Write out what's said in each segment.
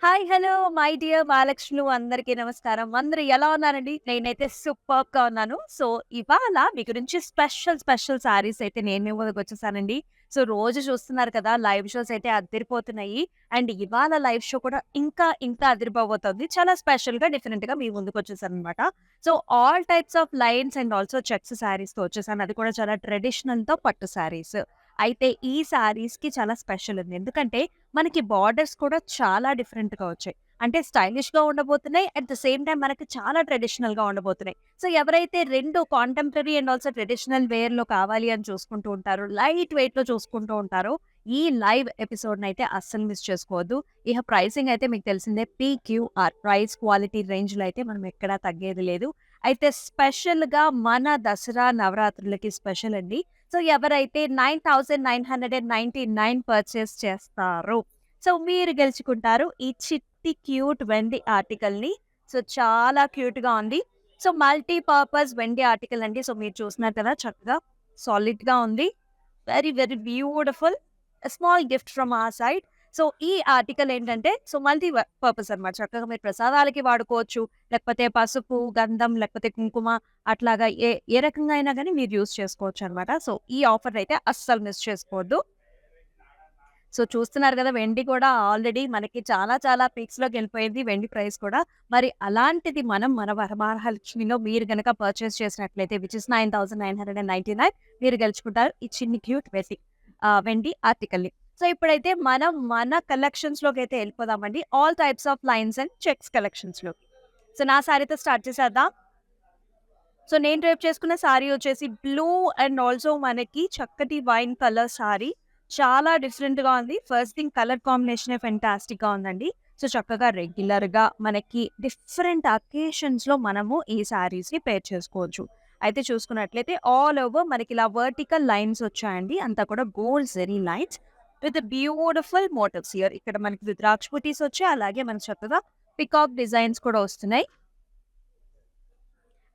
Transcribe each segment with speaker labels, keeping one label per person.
Speaker 1: Hi! Hello! My dear మహాలక్ష్ములు అందరికీ నమస్కారం. అందరూ ఎలా ఉన్నారండి? నేనైతే సూపర్బ్‌గా ఉన్నాను. సో, ఇవాళ మీ గురించి స్పెషల్ శారీస్ అయితే నేను మీ ముందుకొచ్చేసానండి. సో, రోజు చూస్తున్నారు కదా! లైవ్ షోస్ అయితే అద్దిరిపోతున్నాయి. అండ్ ఇవాళ లైవ్ షో కూడా ఇంకా అదిరిపోబోతోంది. చాలా స్పెషల్‌గా, డిఫరెంట్‌గా మీ ముందుకొచ్చేసాననమాట. So, all types of lines and also checks శారీస్‌తో వచ్చేసాను. అది కూడా చాలా ట్రెడిషనల్‌తో పట్టు శారీస్. అయితే ఈ శారీస్‌కి చాలా స్పెషల్ ఉంది. ఎందుకంటే మనకి బార్డర్స్ కూడా చాలా డిఫరెంట్‌గా వచ్చాయి. అంటే స్టైలిష్‌గా ఉండబోతున్నాయి. అట్ ద సేమ్ టైమ్ మనకి చాలా ట్రెడిషనల్‌గా ఉండబోతున్నాయి. సో, ఎవరైతే 2 కాంటెంపరరీ అండ్ ఆల్సో ట్రెడిషనల్ వేర్‌లో కావాలి అని చూసుకుంటూ ఉంటారో, లైట్ వెయిట్‌లో చూసుకుంటూ ఉంటారో, ఈ లైవ్ ఎపిసోడ్‌నైతే అస్సలు మిస్ చేసుకోవద్దు. ఇహ ప్రైసింగ్ అయితే మీకు తెలిసిందే పీక్యూఆర్ ప్రైస్ క్వాలిటీ రేంజ్‌లో అయితే మనం ఎక్కడా తగ్గేది లేదు. అయితే స్పెషల్‌గా మన దసరా నవరాత్రులకి స్పెషల్ అండి. సో, ఎవరైతే 9,999 పర్చేస్ చేస్తారో, సో, మీరు గెలుచుకుంటారు ఈ చిట్టి క్యూట్ వెండి ఆర్టికల్‌ని. సో, చాలా క్యూట్‌గా ఉంది. సో, మల్టీ పర్పస్ వెండి ఆర్టికల్ అండి. సో, మీరు చూస్తున్నారు కదా! చక్కగా సాలిడ్‌గా ఉంది. Very beautiful. Small gift from our side. So, ఈ ఆర్టికల్ ఏంటంటే మల్టీ పర్పస్ అన్నమాట. చక్కగా మీరు ప్రసాదాలకి వాడుకోవచ్చు. లేకపోతే పసుపు, గంధం లేకపోతే కుంకుమ అట్లాగా ఏ ఏ రకంగా అయినా గాని మీరు యూజ్ చేసుకోవచ్చనమాట. సో, ఈ ఆఫర్‌నైతే అస్సలు మిస్ చేసుకోవద్దు. సో, చూస్తున్నారు గదా! వెండి కూడా ఆల్రెడీ మనకి చాలా పీక్స్‌లోకెళ్ళిపోయింది వెండి ప్రైస్ కూడా. మరి అలాంటిది మనం మన వరమహాలక్ష్మిలో మీరు గనక పర్చేస్ చేసినట్లయితే విచ్ ఇస్ 9,999 మీరు గెలుచుకుంటారు ఈ చిన్ని క్యూట్ వెండి ఆర్టికల్‌ని. సో, ఇప్పుడైతే మనం మన కలెక్షన్స్‌లోకైతే ఎళ్ళిపోదామండి. All types of lines and checks కలెక్షన్స్‌లోకి. సో, నా సారీతో స్టార్ట్ చేసేద్దాం. సో, నేను రేపు చేసుకున్న సారీ వచ్చేసి బ్లూ అండ్ ఆల్సో మనకి చక్కటి వైన్ కలర్ సారీ. చాలా డిఫరెంట్‌గా ఉంది. ఫస్ట్ థింగ్ కలర్ కాంబినేషనే ఫెంటాస్టిక్‌గా ఉందండి. సో, చక్కగా రెగ్యులర్‌గా మనకి డిఫరెంట్ అకేషన్స్‌లో మనము ఈ సారీస్‌ని పేర్ చేసుకోవచ్చు. అయితే చూసుకున్నట్లయితే ఆల్ ఓవర్ మనకిలా వర్టికల్ లైన్స్ వచ్చాయండి. అంతా కూడా gold zari lines with beautiful motifs here. ఇక్కడ మనకి రుద్రాక్ష బుటీస్ వచ్చాయి. అలాగే మనకు చక్కగా పికాక్ డిజైన్స్ కూడా వస్తున్నాయి.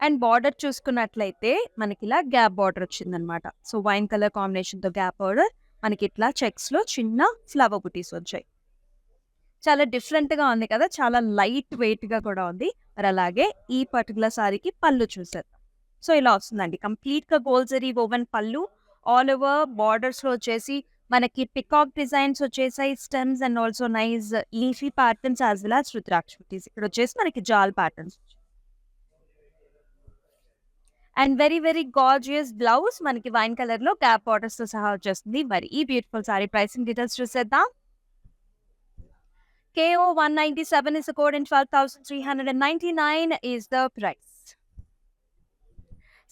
Speaker 1: అండ్ బార్డర్ చూసుకున్నట్లయితే మనకిలా గ్యాప్ బార్డర్ వచ్చిందనమాట. సో, వైన్ కలర్ కాంబినేషన్‌తో గ్యాప్ బార్డర్. మనకిట్లా చెక్స్‌లో చిన్న ఫ్లవర్ బుటీస్ వచ్చాయి. చాలా డిఫరెంట్‌గా ఉంది కదా! చాలా లైట్ వెయిట్‌గా కూడా ఉంది. మరలాగే ఈ పర్టిక్యులర్ సారీకి పళ్ళు చూసేద్దాం. సో, ఇలా వస్తుందండి. కంప్లీట్‌గా గోల్డ్ జరీ వోవెన్ పళ్ళు. ఆల్ ఓవర్ బార్డర్స్‌లో వచ్చేసి మనకి పికాక్ డిజైన్స్ వచ్చేసాయి. Stems and also nice leafy patterns as well as rudraksha బుటీస్. ఇక్కడొచ్చేసి మనకి jaal patterns. And very gorgeous blouse మనకి వైన్ కలర్‌లో గ్యాప్ బార్డర్స్‌తో సహా వచ్చేస్తుంది. మరి ఈ బ్యూటిఫుల్ సారీ ప్రైసింగ్ డీటెయిల్స్ చూసేద్దాం. KO 197 is the code and 12,399 is the price.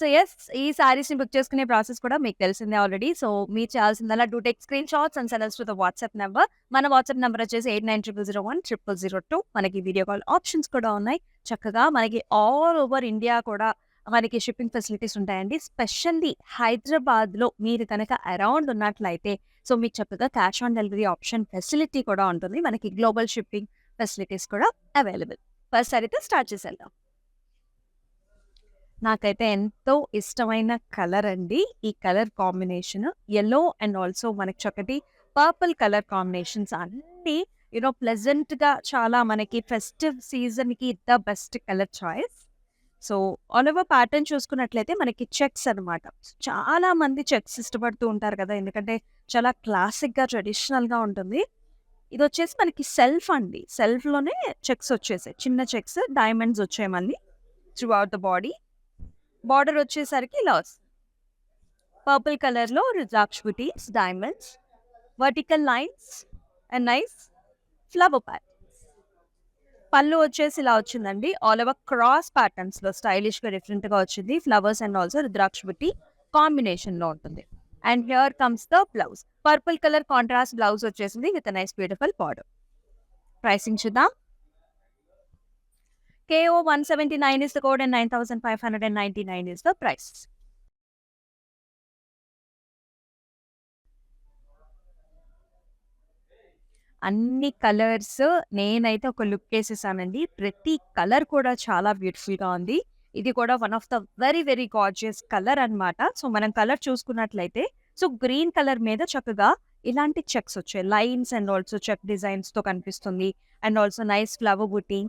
Speaker 1: So, yes ఈ సారీస్‌ని బుక్ చేసుకునే ప్రాసెస్ కూడా మీకు తెలిసిందే ఆల్రెడీ. సో, మీరు చేయాల్సిందల్లా do take screen shots and send us to the WhatsApp number. మన వాట్సాప్ నంబర్ వచ్చేసి 8900010002. మనకి వీడియో కాల్ ఆప్షన్స్ కూడా ఉన్నాయి. చక్కగా మనకి ఆల్ ఓవర్ ఇండియా కూడా మనకి షిప్పింగ్ ఫెసిలిటీస్ ఉంటాయండి. స్పెషల్లీ హైదరాబాద్‌లో మీరు కనుక అరౌండ్ ఉన్నట్లయితే సో, మీకు చక్కగా cash on delivery option facility కూడా ఉంటుంది. మనకి గ్లోబల్ షిప్పింగ్ ఫెసిలిటీస్ కూడా అవైలబుల్. ఫస్ట్ సారీతో స్టార్ట్ చేసేద్దాం. నాకైతే ఎంతో ఇష్టమైన కలర్ అండి. ఈ colour combination yellow and also మనకి చక్కటి పర్పుల్ కలర్ కాంబినేషన్స్ అన్నీ ప్లెజెంట్‌గా చాలా మనకి ఫెస్టివ్ సీజన్‌కి the best colour choice. So, all over pattern చూసుకున్నట్లయితే మనకి చెక్స్ అనమాట. చాలా మంది చెక్స్ ఇష్టపడుతూ ఉంటారు కదా! ఎందుకంటే చాలా క్లాసిక్‌గా, ట్రెడిషనల్‌గా ఉంటుంది. ఇదొచ్చేసి మనకి సెల్ఫ్ అండి. సెల్ఫ్‌లోనే చెక్స్ వచ్చేసాయి. చిన్న చెక్స్, డైమండ్స్ వచ్చాయి మళ్ళీ through out the body. Border వచ్చేసరికి ఇలా వస్తుంది. పర్పుల్ కలర్‌లో రుద్రాక్ష బుటీస్, diamonds, vertical lines and nice flower patterns. పళ్ళు వచ్చేసి ఇలా వచ్చిందండి. ఆల్ ఓవర్ క్రాస్ ప్యాటర్న్స్‌లో స్టైలిష్‌గా డిఫరెంట్‌గా వచ్చింది. ఫ్లవర్స్ అండ్ ఆల్సో రుద్రాక్ష బుట్టి కాంబినేషన్‌లో ఉంటుంది. And here comes the blouse. Purple colour contrast blouse వచ్చేసింది with nice beautiful border. Pricing చూద్దాం. KO 179 is the code and 9,599 is the price. అన్ని కలర్స్ నేనైతే ఒక లుక్ ఏసేసానండి. ప్రతి కలర్ కూడా చాలా బ్యూటిఫుల్‌గా ఉంది. ఇది కూడా one of the very gorgeous colour అన్నమాట. సో, మనం కలర్ చూసుకున్నట్లయితే గ్రీన్ కలర్ మీద చక్కగా ఇలాంటి చెక్స్ వచ్చాయి. లైన్స్ అండ్ ఆల్సో చెక్ డిజైన్స్‌తో కనిపిస్తుంది. And also nice flower buti.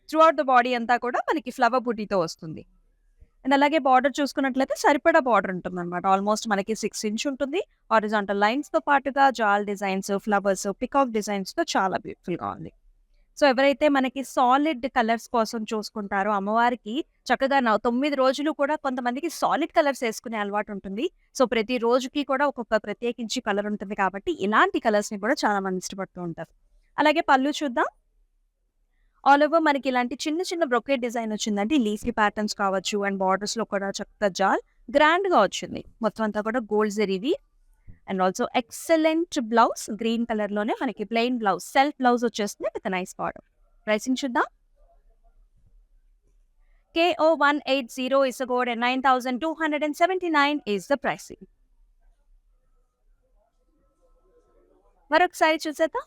Speaker 1: Through out the body అంతా కూడా మనకి ఫ్లవర్ బుటీతో వస్తుంది. అండ్ అలాగే బార్డర్ చూసుకున్నట్లయితే సరిపడా బార్డర్ ఉంటుందన్నమాట. ఆల్మోస్ట్ మనకి 6 ఇంచ్ ఉంటుంది. హారిజాంటల్ లైన్స్‌తో పాటుగా జాల్ డిజైన్స్, ఫ్లవర్స్, పికాక్ డిజైన్స్‌తో చాలా బ్యూటిఫుల్‌గా ఉంది. సో, ఎవరైతే మనకి సాలిడ్ కలర్స్ కోసం చూసుకుంటారో అమ్మవారికి చక్కగా 9 రోజులు కూడా కొంతమందికి సాలిడ్ కలర్స్ ఏసుకునే అలవాటు ఉంటుంది. సో, ప్రతి రోజుకి కూడా ఒక్కొక్క ప్రత్యేకించి కలర్ ఉంటుంది కాబట్టి ఇలాంటి కలర్స్‌ని కూడా చాలా మంది ఇష్టపడుతూ ఉంటారు. అలాగే పళ్ళు చూద్దాం. ఆల్ ఓవర్ మనకి ఇలాంటి చిన్న చిన్న బ్రొకేట్ డిజైన్ వచ్చిందండి. లీఫీ ప్యాటర్న్స్ కావచ్చు అండ్ బార్డర్స్‌లో కూడా చక్కగా జాల్ గ్రాండ్‌గా వచ్చింది. మొత్తం అంతా కూడా గోల్డ్ జరీవి and also excellent blouse green కలర్‌లోనే మనకి ప్లెయిన్ బ్లౌజ్, సెల్ఫ్ బ్లౌజ్ వచ్చేస్తుంది విత్ నైస్ బార్డర్. ప్రైసింగ్ చూద్దాం. KO 180 is the code and 9,279 is the pricing. మరొకసారి చూసేద్దాం.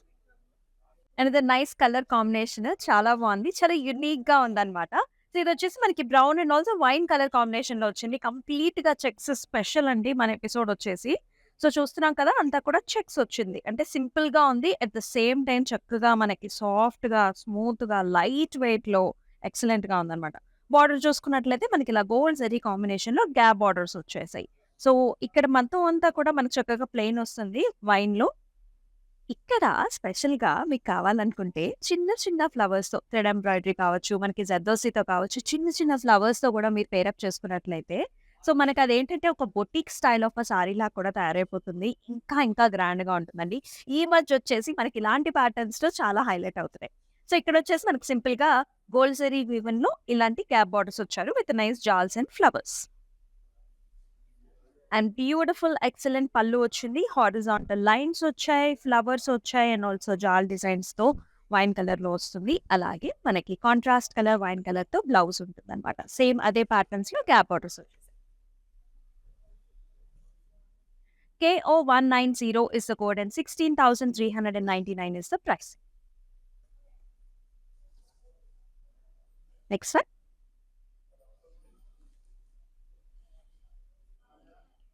Speaker 1: అనదర్ నైస్ కలర్ కాంబినేషన్ చాలా బాగుంది. చాలా యూనిక్‌గా ఉందన్నమాట. సో, ఇదొచ్చేసి మనకి brown and also wine colour కాంబినేషన్‌లో వచ్చింది. కంప్లీట్‌గా చెక్స్ స్పెషల్ అండి మన ఎపిసోడ్ వచ్చేసి. సో, చూస్తున్నాం కదా! అంతా కూడా చెక్స్ వచ్చింది. అంటే సింపుల్‌గా ఉంది. అట్ ద సేమ్ టైమ్ చక్కగా మనకి సాఫ్ట్‌గా, స్మూత్‌గా, లైట్ వెయిట్‌లో ఎక్సలెంట్‌గా ఉందన్నమాట. బార్డర్ చూసుకున్నట్లయితే మనకి ఇలా గోల్డ్ జరీ కాంబినేషన్‌లో గ్యాప్ బార్డర్స్ వచ్చేసాయి. సో, ఇక్కడ మొత్తం అంతా కూడా మనకు చక్కగా ప్లెయిన్ వస్తుంది వైన్‌లో. ఇక్కడ స్పెషల్‌గా మీకు కావాలనుకుంటే చిన్న చిన్న ఫ్లవర్స్‌తో థ్రెడ్ ఎంబ్రాయిడరీ కావచ్చు, మనకి జర్దోసీతో కావచ్చు, చిన్న చిన్న ఫ్లవర్స్‌తో కూడా మీరు పేరప్ చేసుకున్నట్లయితే సో, మనకదేంటంటే ఒక బొటిక్ స్టైల్ ఆఫ్ సారీలా కూడా తయారైపోతుంది. ఇంకా ఇంకా గ్రాండ్‌గా ఉంటుందండి. ఈ మధ్య వచ్చేసి మనకి ఇలాంటి ప్యాటర్న్స్‌లో చాలా హైలైట్ అవుతున్నాయి. సో, ఇక్కడొచ్చేసి మనకి సింపుల్‌గా గోల్డ్ జరీ వీవెన్‌లో ఇలాంటి గ్యాప్ బార్డర్స్ వచ్చారు విత్ నైస్ జాల్స్ and flowers. And beautiful excellent పళ్ళు వచ్చింది. హారిజాంటల్ లైన్స్ వచ్చాయి, ఫ్లవర్స్ వచ్చాయి అండ్ ఆల్సో జాల్ డిజైన్స్‌తో వైన్ కలర్‌లో వస్తుంది. అలాగే మనకి కాంట్రాస్ట్ కలర్ వైన్ కలర్‌తో బ్లౌజ్ ఉంటుందన్నమాట. సేమ్ అదే ప్యాటర్న్స్‌లో గ్యాప్ బార్డర్స్ వచ్చేసాయి. KO 190 is the code and 16,399 is the price. Next one.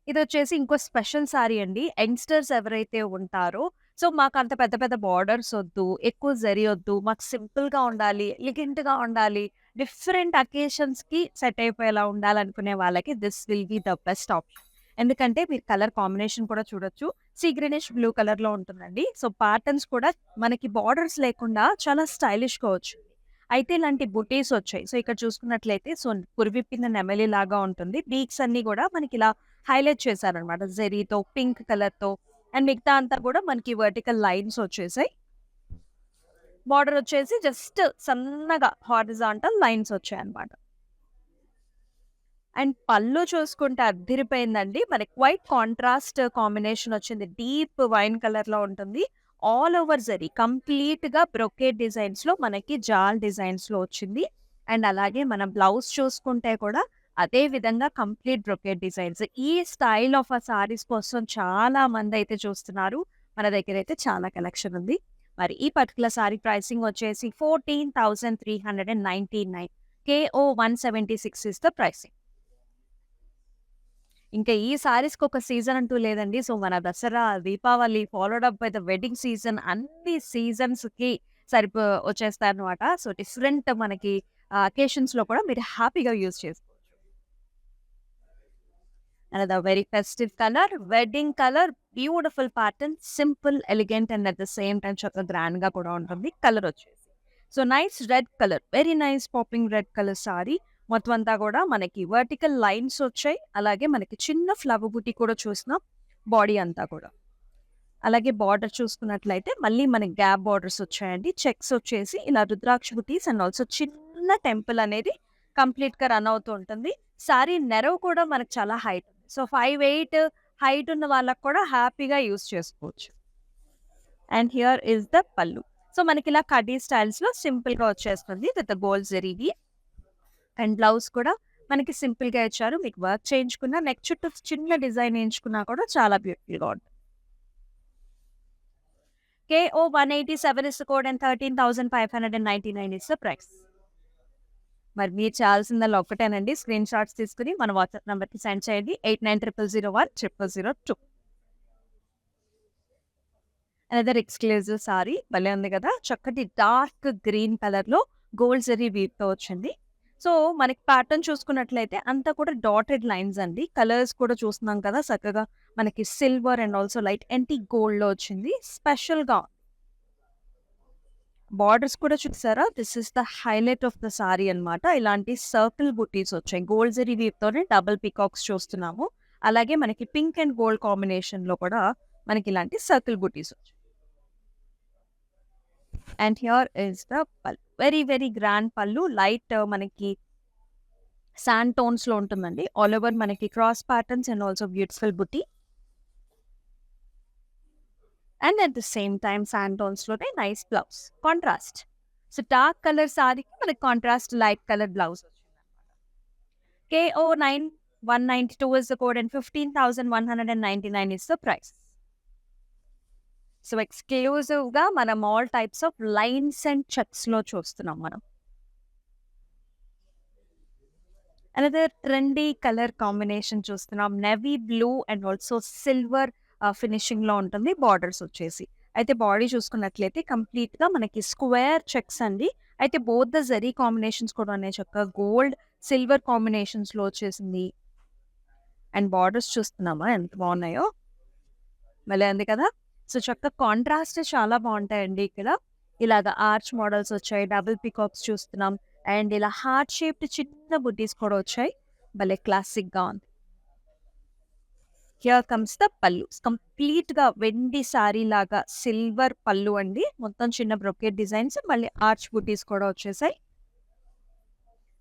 Speaker 1: ఇదొచ్చేసి ఇంకో స్పెషల్ సారీ అండి. యంగ్‌స్టర్స్ ఎవరైతే ఉంటారో, సో మాకంత పెద్ద పెద్ద బార్డర్స్ ఒద్దు, ఎక్కువ జరీ ఒద్దు, మాకు సింపుల్‌గా ఉండాలి, ఎలిగెంట్‌గా ఉండాలి, డిఫరెంట్ అకేషన్స్‌కి సెట్ అయిపోయేలా ఉండాలనుకునే వాళ్ళకి this will be the best option. ఎందుకంటే మీరు కలర్ కాంబినేషన్ కూడా చూడొచ్చు. సీ గ్రీనిష్ బ్లూ కలర్‌లో ఉంటుందండి. సో ప్యాటర్న్స్ కూడా మనకి బార్డర్స్ లేకుండా చాలా స్టైలిష్‌గా వచ్చింది. అయితే ఇలాంటి బుటీస్ వచ్చాయి. సో ఇక్కడ చూసుకున్నట్లయితే సో పురివిప్పిన నెమలి లాగా ఉంటుంది. బీక్స్ అన్నీ కూడా మనకిలా హైలైట్ చేశారనమాట. జెరీతో, పింక్ కలర్‌తో అండ్ మిగతా అంతా కూడా మనకి వర్టికల్ లైన్స్ వచ్చేసాయి. బార్డర్ వచ్చేసి జస్ట్ సన్నగా హారిజాంటల్ లైన్స్ వచ్చాయన్నమాట. అండ్ పళ్ళు చూసుకుంటే అద్దిరిపోయిందండి. మనకి వైట్ కాంట్రాస్ట్ కాంబినేషన్ వచ్చింది. డీప్ వైన్ కలర్‌లో ఉంటుంది. ఆల్ ఓవర్ జరీ కంప్లీట్‌గా బ్రొకేట్ డిజైన్స్‌లో మనకి జాల్ డిజైన్స్‌లో వచ్చింది. అండ్ అలాగే మనం బ్లౌజ్ చూసుకుంటే కూడా అదే విధంగా కంప్లీట్ బ్రొకేట్ డిజైన్స్. ఈ స్టైల్ ఆఫ్ సారీస్ కోసం చాలా మందైతే చూస్తున్నారు. మన దగ్గరైతే చాలా కలెక్షన్ ఉంది. మరి ఈ పర్టిక్యులర్ సారీ ప్రైసింగ్ వచ్చేసి 14,399. KO 176 is the pricing. ఇంకా ఈ సారీస్‌కి ఒక సీజన్ అంటూ లేదండి. సో, మన Dasara, Deepavali followed up by the wedding season అన్ని సీజన్స్‌కి వచ్చేస్తాయన్నమాట. సో, డిఫరెంట్ మనకి అకేషన్స్‌లో కూడా మీరు హ్యాపీగా యూజ్ చేసుకోవచ్చు. Another very festive colour, wedding colour, beautiful pattern, simple, elegant and at the same time చక్కగా గ్రాండ్‌గా కూడా ఉంటుంది కలర్ వచ్చేసి. So, nice red colour, very nice popping red colour sorry. మొత్తం అంతా కూడా మనకి వర్టికల్ లైన్స్ వచ్చాయి. అలాగే మనకి చిన్న ఫ్లవర్ బుటీ కూడా చూసినాం బాడీ అంతా కూడా. అలాగే బార్డర్ చూసుకున్నట్లయితే మళ్ళీ మనకి గ్యాప్ బార్డర్స్ వచ్చాయండి. చెక్స్ వచ్చేసి ఇలా రుద్రాక్ష బుటీస్ అండ్ ఆల్సో చిన్న టెంపుల్ అనేది కంప్లీట్‌గా రన్ అవుతూ ఉంటుంది. సారీ నెరవ్ కూడా మనకు చాలా హైట్ ఉంది. సో, 5'8" హైట్ ఉన్న వాళ్ళకి కూడా హ్యాపీగా యూజ్ చేసుకోవచ్చు. అండ్ హియర్ ఈస్ ద పల్లు. సో, మనకి ఇలా కడ్డీ స్టైల్స్‌లో సింపుల్‌గా వచ్చేస్తుంది విత్ గోల్డ్ జరీవి. అండ్ బ్లౌజ్ కూడా మనకి సింపుల్‌గా ఇచ్చారు. మీకు వర్క్ చేయించుకున్న నెక్ చుట్టూ చిన్న డిజైన్ ఏయించుకున్నా కూడా చాలా బ్యూటిఫుల్‌గా ఉంటుంది. KO 187 is the code and 13,599 is the price. మరి మీరు చేయాల్సిందల్లా ఒక్కటేనండి. స్క్రీన్ షాట్స్ తీసుకొని మన వాట్సాప్ నంబర్‌కి సెండ్ చేయండి. 8900010002. అనదర్ ఎక్స్‌క్లూజివ్ సారీ భలే ఉంది గదా! చక్కటి డార్క్ గ్రీన్ కలర్‌లో గోల్డ్ జరీ వీవ్‌తో వచ్చింది. సో, మనకి ప్యాటర్న్ చూసుకున్నట్లయితే అంతా కూడా డాటెడ్ లైన్స్ అండి. కలర్స్ కూడా చూస్తున్నాం కదా! చక్కగా మనకి silver and also light antique గోల్డ్‌లో వచ్చింది. స్పెషల్‌గా బార్డర్స్ కూడా చూసారా? This is the highlight of the sorry అన్నమాట. ఇలాంటి సర్కిల్ బుట్టీస్ వచ్చాయి. గోల్డ్ జరీ వీవ్‌తోనే డబుల్ పీకాక్స్ చూస్తున్నాము. అలాగే మనకి పింక్ అండ్ గోల్డ్ కాంబినేషన్‌లో కూడా మనకి ఇలాంటి సర్కిల్ బుట్టీస్ వచ్చాయి. And here is the pallu. Very very grand pallu. Light మనకి శాండ్ టోన్స్‌లో ఉంటుందండి. ఆల్ ఓవర్ మనకి cross patterns and also beautiful butti. And at the same time sand టోన్స్‌లోనే nice blouse. Contrast. So, dark colour సారీకి మనకి కాంట్రాస్ట్ లైట్ కలర్ బ్లౌజ్ వచ్చిందనమాట. KO9192 is the code and 15,199 is the price. So, ఎక్స్‌క్లూజివ్‌గా మనం all types of lines and చెక్స్‌లో చూస్తున్నాం మనం. Another trendy colour combination చూస్తున్నాం. Navy blue and also silver ఫినిషింగ్‌లో ఉంటుంది బార్డర్స్ వచ్చేసి. అయితే బాడీ చూసుకున్నట్లయితే కంప్లీట్‌గా మనకి స్క్వేర్ చెక్స్ అండి. అయితే బోత్ ద జరీ కాంబినేషన్స్ కూడా ఉన్నాయి చక్కగా గోల్డ్, సిల్వర్ కాంబినేషన్స్‌లో వచ్చేసింది. అండ్ బార్డర్స్ చూస్తున్నామా ఎంత బాగున్నాయో. భలే ఉంది కదా! సో, చక్కగా కాంట్రాస్ట్ చాలా బావుంటాయండి ఇక్కడ. ఇలాగ ఆర్చ్ మోడల్స్ వచ్చాయి. డబుల్ పీకాక్స్ చూస్తున్నాం. అండ్ ఇలా హార్ట్ షేప్డ్ చిన్న బుట్టీస్ కూడా వచ్చాయి. భలే క్లాసిక్‌గా ఉంది. హియర్ కమ్స్ ద పల్లు. కంప్లీట్‌గా వెండి సారీ లాగా సిల్వర్ పల్లు అండి. మొత్తం చిన్న బ్రొకెట్ డిజైన్స్ మళ్ళీ ఆర్చ్ బుట్టీస్ కూడా వచ్చేసాయి.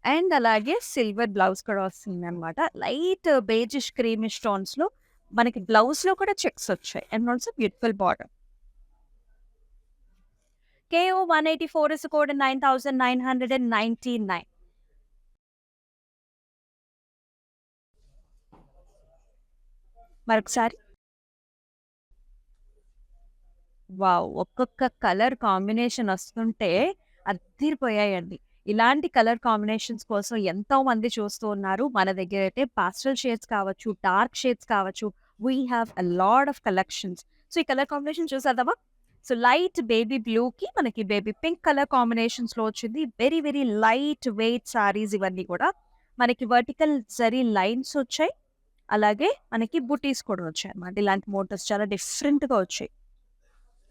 Speaker 1: అండ్ అలాగే సిల్వర్ బ్లౌజ్ కూడా వస్తుందనమాట. లైట్ బేజిష్ క్రీమిష్ టోన్స్‌లో మనకి బ్లౌజ్‌లో కూడా చెక్స్ వచ్చాయి. And also beautiful border. KO184 is the code and 9,999. మరొకసారి వావ్! ఒక్కొక్క కలర్ కాంబినేషన్ వస్తుంటే అద్దిరిపోయాయండి. ఇలాంటి కలర్ కాంబినేషన్స్ కోసం ఎంతో మంది చూస్తూ ఉన్నారు. మన దగ్గరైతే పాస్టల్ షేడ్స్ కావచ్చు, డార్క్ షేడ్స్ కావచ్చు. We have a lot of collections. So, ఈ కలర్ కాంబినేషన్ చూసేద్దామా? సో, లైట్ బేబీ బ్లూకి మనకి బేబీ పింక్ కలర్ కాంబినేషన్స్‌లో వచ్చింది. Very very light weight saris ఇవన్నీ కూడా. మనకి వర్టికల్ జరీ లైన్స్ వచ్చాయి. అలాగే మనకి బుటీస్ కూడా వచ్చాయన్నమాట. ఇలాంటి మోటివ్స్ చాలా డిఫరెంట్‌గా వచ్చాయి.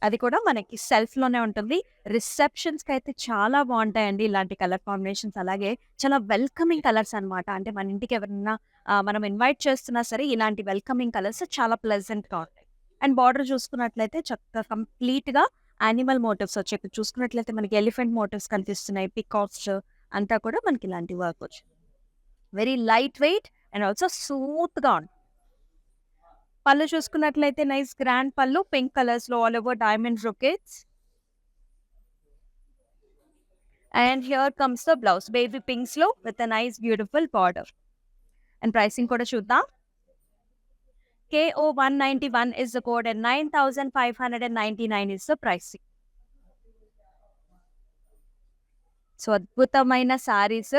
Speaker 1: అది కూడా మనకి సెల్ఫ్‌లోనే ఉంటుంది. రిసెప్షన్స్‌కైతే చాలా బావుంటాయండి ఇలాంటి కలర్ కాంబినేషన్స్. అలాగే చాలా వెల్కమింగ్ కలర్స్ అనమాట. అంటే మన ఇంటికి ఎవరన్నా మనం ఇన్వైట్ చేస్తున్నా సరే ఇలాంటి వెల్కమింగ్ కలర్స్ చాలా ప్లెజెంట్‌గా ఉంటాయి. అండ్ బార్డర్ చూసుకున్నట్లయితే చక్కగా కంప్లీట్‌గా యానిమల్ మోటివ్స్ వచ్చాయి. ఇక్కడ చూసుకున్నట్లయితే మనకి ఎలిఫెంట్ మోటివ్స్ కనిపిస్తున్నాయి. పీకాక్స్ అంతా కూడా మనకి ఇలాంటి వర్క్ వచ్చింది. Very light weight and also స్మూత్‌గా ఉంటుంది. పళ్ళు చూసుకున్నట్లయితే నైస్ గ్రాండ్ పళ్ళు పింక్ కలర్స్‌లో all over diamond brocades. And here comes the blouse baby పింక్స్‌లో with a nice beautiful border. And pricing కూడా చూద్దాం. KO191 is the code and 9,599 is the pricing. So, అద్భుతమైన saris.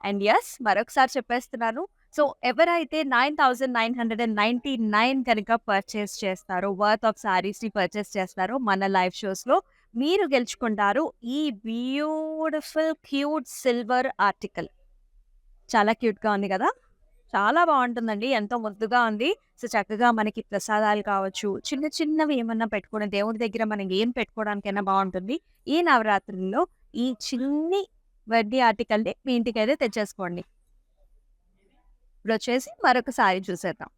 Speaker 1: And yes మరొకసారి చెప్పేస్తున్నాను. So, ఎవరైతే 9,999 కనుక purchase చేస్తారో వర్త్ ఆఫ్ సారీస్‌ని పర్చేస్ చేస్తారో మన లైవ్ షోస్‌లో మీరు గెలుచుకుంటారు ఈ బ్యూటిఫుల్ క్యూట్ సిల్వర్ ఆర్టికల్. చాలా క్యూట్‌గా ఉంది కదా! చాలా బావుంటుందండి. ఎంతో ముద్దుగా ఉంది. సో, చక్కగా మనకి ప్రసాదాలు కావచ్చు, చిన్న చిన్నవి ఏమన్నా పెట్టుకొని దేవుడి దగ్గర మనం ఏం పెట్టుకోవడానికైనా బావుంటుంది. ఈ నవరాత్రుల్లో ఈ చిన్ని వెడ్డి ఆర్టికల్‌ని మీ ఇంటికైతే తెచ్చేసుకోండి. ఇప్పుడొచ్చేసి మరొక సారీ చూసేద్దాం.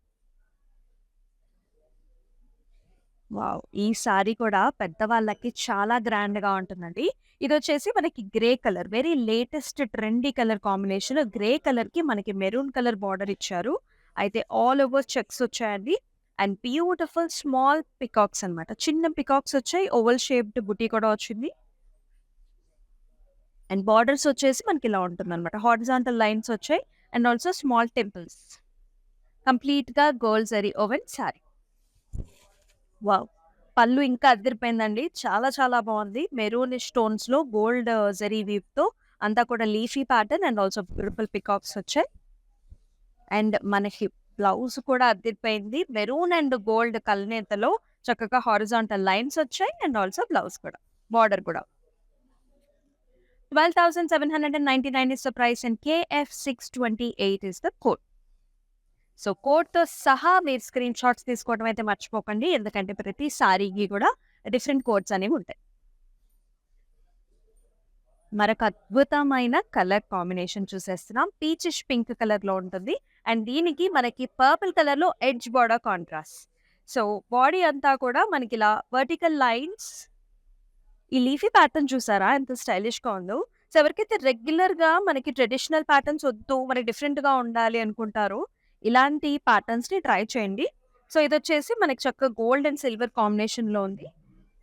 Speaker 1: వావ్! ఈ సారీ కూడా పెద్దవాళ్ళకి చాలా గ్రాండ్‌గా ఉంటుందండి. ఇదొచ్చేసి మనకి grey colour. Very latest trendy colour combination. Grey కలర్‌కి మనకి మెరూన్ కలర్ బార్డర్ ఇచ్చారు. అయితే ఆల్ ఓవర్ చెక్స్ వచ్చాయండి. అండ్ బ్యూటిఫుల్ స్మాల్ పికాక్స్ అన్నమాట. చిన్న పికాక్స్ వచ్చాయి. ఓవల్ షేప్డ్ బుటీ కూడా వచ్చింది. అండ్ బార్డర్స్ వచ్చేసి మనకి ఇలా ఉంటుందన్నమాట. హారిజాంటల్ లైన్స్ వచ్చాయి. And also small temples. కంప్లీట్‌గా gold zari woven sari. Wow! పళ్ళు ఇంకా అదిరిపోయిందండి. చాలా చాలా బావుంది. మెరూనిష్ టోన్స్‌లో గోల్డ్ జరీ వీవ్‌తో అంతా కూడా leafy pattern and also beautiful peacocks వచ్చాయి. అండ్ మనకి బ్లౌజ్ కూడా అదిరిపోయింది. మెరూన్ అండ్ గోల్డ్ కలనేతలో చక్కగా హారిజాంటల్ లైన్స్ వచ్చాయి అండ్ ఆల్సో బ్లౌజ్ కూడా, బార్డర్ కూడా. 12,799 is the price and KF628 is the code. So కోడ్‌తో సహా మీరు స్క్రీన్ షాట్స్ తీసుకోవడం అయితే మర్చిపోకండి. ఎందుకంటే ప్రతి సారీకి కూడా డిఫరెంట్ కోడ్స్ అనేవి ఉంటాయి. మరొక అద్భుతమైన కలర్ కాంబినేషన్ చూసేస్తున్నాం. పీచిష్ పింక్ కలర్‌లో ఉంటుంది. అండ్ దీనికి మనకి పర్పుల్ కలర్‌లో edge border contrast. So body అంతా కూడా మనకిలా వర్టికల్ లైన్స్, ఈ లీఫీ ప్యాటర్న్ చూసారా ఎంత స్టైలిష్‌గా ఉందో. సో ఎవరికైతే రెగ్యులర్‌గా మనకి ట్రెడిషనల్ ప్యాటర్న్స్ వద్దు, మనకి డిఫరెంట్‌గా ఉండాలి అనుకుంటారో, ఇలాంటి ప్యాటర్న్స్‌ని ట్రై చేయండి. సో ఇదొచ్చేసి మనకి చక్కగా గోల్డ్ అండ్ సిల్వర్ కాంబినేషన్‌లో ఉంది.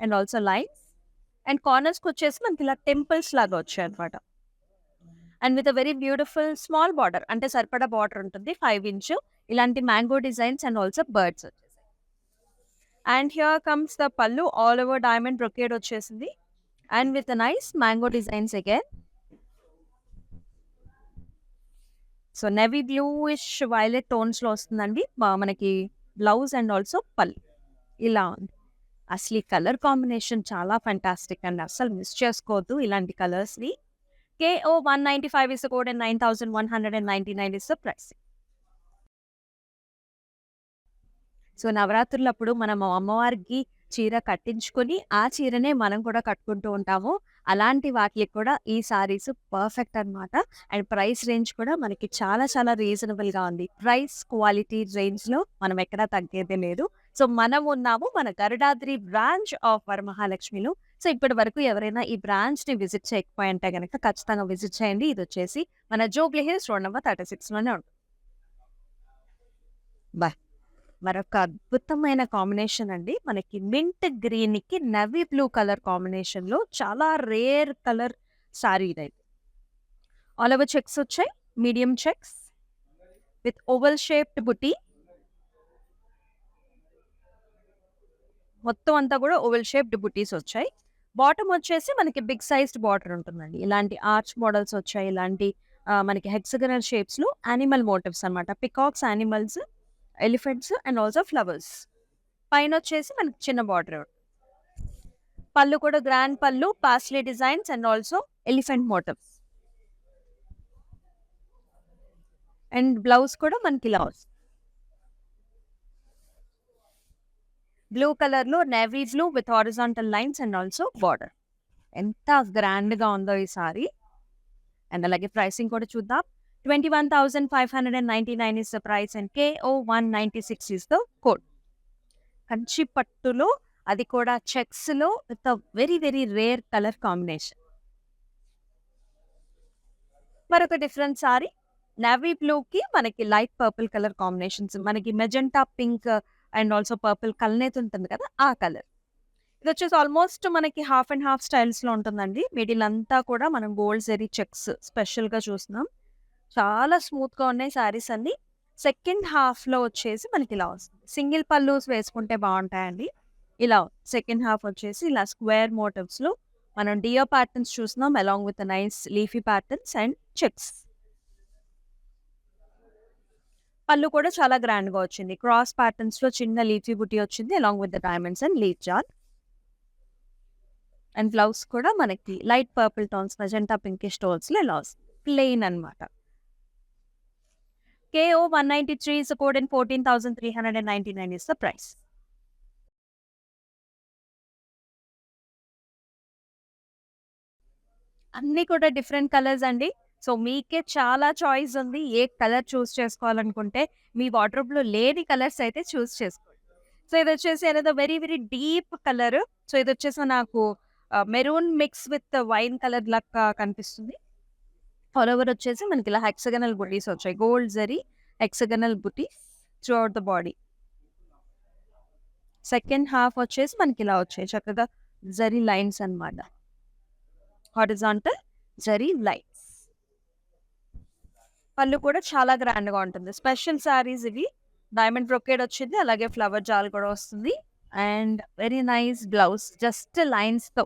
Speaker 1: అండ్ ఆల్సో లైన్స్ అండ్ కార్నర్స్‌కొచ్చేసి మనకి ఇలా టెంపుల్స్ లాగా వచ్చాయన్నమాట. And with a very beautiful small border, అంటే సరిపడా బార్డర్ ఉంటుంది 5 ఇంచ్. ఇలాంటి mango designs and also birds వచ్చేసాయి. And here comes the pallu, all over diamond brocade వచ్చేసింది. And with nice mango designs again. So navy bluish violet టోన్స్‌లో వస్తుందండి మనకి blouse and also పల్లు. ఇలా ఉంది. అసలు ఈ కలర్ కాంబినేషన్ చాలా ఫెంటాస్టిక్ అండి. అస్సలు మిస్ చేసుకోవద్దు ఇలాంటి కలర్స్‌ని. KO 195 is the code and 9,199 is the price. So నవరాత్రులప్పుడు మనం అమ్మవారికి చీర కట్టించుకొని ఆ చీరనే మనం కూడా కట్టుకుంటూ ఉంటాము. అలాంటి వాటికి కూడా ఈ సారీస్ పర్ఫెక్ట్ అన్నమాట. అండ్ ప్రైస్ రేంజ్ కూడా మనకి చాలా చాలా రీజనబుల్‌గా ఉంది. ప్రైస్, క్వాలిటీ రేంజ్‌లో మనం ఎక్కడా తగ్గేదే లేదు. సో మనం ఉన్నాము మన గరుడాద్రి బ్రాంచ్ ఆఫ్ వరమహాలక్ష్మిలో. సో ఇప్పటి వరకు ఎవరైనా ఈ బ్రాంచ్‌ని విజిట్ చేయకపోయుంటే గనక ఖచ్చితంగా విజిట్ చేయండి. ఇదొచ్చేసి మన జూబ్లీ హిల్స్ రోడ్ నంబర్ 36లోనే ఉంటుంది. మరొక అద్భుతమైన కాంబినేషన్ అండి. మనకి మింట్ గ్రీన్‌కి నేవీ బ్లూ కలర్ కాంబినేషన్‌లో చాలా రేర్ కలర్ సారీ ఇదైతే. ఆల్ ఓవర్ చెక్స్ వచ్చాయి. Medium checks with oval shaped బుటీ. మొత్తం అంతా కూడా ఓవల్ షేప్డ్ బుటీస్ వచ్చాయి. బాటమ్ వచ్చేసి మనకి బిగ్ సైజ్డ్ బార్డర్ ఉంటుందండి. ఇలాంటి ఆర్చ్ మోడల్స్ వచ్చాయి. ఇలాంటి మనకి హెక్సాగనల్ షేప్స్‌లో యానిమల్ మోటివ్స్ అన్నమాట. Peacocks, animals, elephants and also flowers. పైనొచ్చేసి మనకి చిన్న బార్డర్. పళ్ళు కూడా grand pallu, paisley designs and also elephant motifs. And blouse కూడా మనకి ఇలా వస్తుంది. బ్లూ కలర్‌లో navy blue with horizontal lines and also border. ఎంత గ్రాండ్‌గా ఉందో ఈ సారీ. అండ్ అలాగే ప్రైసింగ్ కూడా చూద్దాం. 21,599 is the price and KO 196 is the code. Kanchi పట్టులో అది కూడా చెక్స్‌లో with a very very rare colour combination. మరొక డిఫరెంట్ సారీ నేవీ బ్లూకి మనకి లైట్ పర్పుల్ కలర్ కాంబినేషన్స్. మనకి magenta pink and also purple కల్నేత్ ఉంటుంది కదా ఆ కలర్. ఇదొచ్చేసి ఆల్మోస్ట్ మనకి హాఫ్ అండ్ హాఫ్ స్టైల్స్‌లో ఉంటుందండి. మిడిల్ అంతా కూడా మనం గోల్డ్ జరీ చెక్స్ స్పెషల్‌గా చూస్తున్నాం. చాలా స్మూత్‌గా ఉన్నాయి సారీస్ అన్నీ. సెకండ్ హాఫ్‌లో వచ్చేసి మనకి ఇలా వస్తుంది. సింగిల్ పల్లూస్ వేసుకుంటే బావుంటాయండి. ఇలా సెకండ్ హాఫ్ వచ్చేసి ఇలా స్క్వేర్ మోటివ్స్‌లో మనం డియర్ ప్యాటర్న్స్ చూస్తున్నాం along with nice leafy patterns and checks. పళ్ళు కూడా చాలా గ్రాండ్‌గా వచ్చింది. క్రాస్ ప్యాటర్న్స్‌లో చిన్న లీఫీ బుటీ వచ్చింది along with the diamonds and leaf జార్. అండ్ బ్లౌజ్ కూడా మనకి light purple tones, magenta pinkish టోన్స్‌లో ఇలా వస్తుంది. ప్లెయిన్ అన్నమాట. KO 193 is the code and 14,399 is the price. అన్నీ కూడా డిఫరెంట్ కలర్స్ అండి. సో మీకే చాలా చాయిస్ ఉంది. ఏ కలర్ చూస్ చేసుకోవాలనుకుంటే మీ వార్డ్‌రోబ్‌లో లేని కలర్స్ అయితే చూస్ చేసుకోండి. సో ఇదొచ్చేసి another very very deep colour. So ఇదొచ్చేసి నాకు maroon mix with wine colour లాగా కనిపిస్తుంది. ఆల్ ఓవర్ వచ్చేసి మనకి ఇలా హెక్సాగనల్ బుటీస్ వచ్చాయి. Gold zari hexagonal buti through out the body. Second half వచ్చేసి మనకి ఇలా వచ్చాయి చక్కగా జరీ లైన్స్ అన్నమాట. Horizontal zari lines. పళ్ళు కూడా చాలా గ్రాండ్‌గా ఉంటుంది. స్పెషల్ సారీస్ ఇవి. డైమండ్ బ్రొకేడ్ వచ్చింది. అలాగే ఫ్లవర్ జాల్ కూడా వస్తుంది. And very nice blouse just లైన్స్‌తో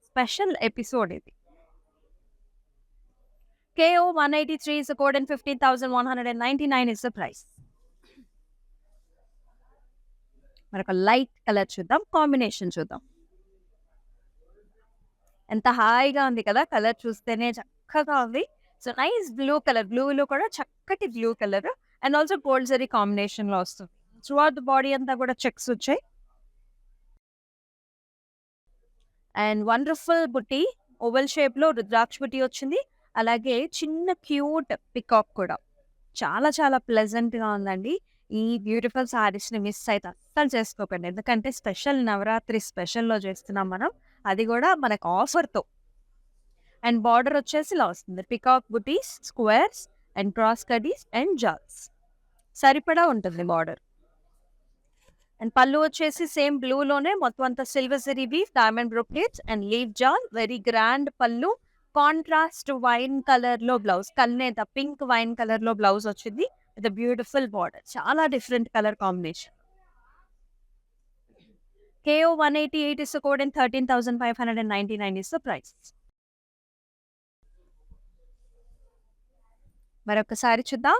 Speaker 1: స్పెషల్ ఎపిసోడ్ ఇది. KO 183 is the code and 15,199 is the price. మరొక లైట్ కలర్ చూద్దాం. కాంబినేషన్ చూద్దాం. ఎంత హాయిగా ఉంది కదా! కలర్ చూస్తేనే చక్కగా ఉంది. So, nice blue colour. బ్లూలో కూడా చక్కటి blue colour and also gold zari కాంబినేషన్‌లో వస్తుంది. త్రూ ఔట్ ది బాడీ అంతా కూడా చెక్స్ వచ్చాయి. అండ్ వండర్‌ఫుల్ బుట్టి ఓవెల్ షేప్‌లో రుద్రాక్ష బుట్టి వచ్చింది. అలాగే చిన్న క్యూట్ పికాక్ కూడా. చాలా చాలా ప్లెజెంట్‌గా ఉందండి. ఈ బ్యూటిఫుల్ శారీస్‌ని మిస్ అయితే అస్సలు చేసుకోకండి. ఎందుకంటే స్పెషల్ నవరాత్రి స్పెషల్‌లో చేస్తున్నాం మనం. అది కూడా మనకు ఆఫర్‌తో. అండ్ బార్డర్ వచ్చేసి ఇలా వస్తుంది. Peacock buttis, squares and cross కడీస్ and జాల్స్. సరిపడా ఉంటుంది బార్డర్. అండ్ పళ్ళు వచ్చేసి సేమ్ బ్లూలోనే మొత్తం అంతా silver zari weave, diamond brocades and leaf జాల్. Very grand pallu. Contrast wine కలర్‌లో బ్లౌజ్. కల్నేత పింక్ వైన్ కలర్‌లో బ్లౌజ్ వచ్చింది. With beautiful border. చాలా different colour combination. KO 188 is the code and 13,599 is the price. మరొకసారి చూద్దాం.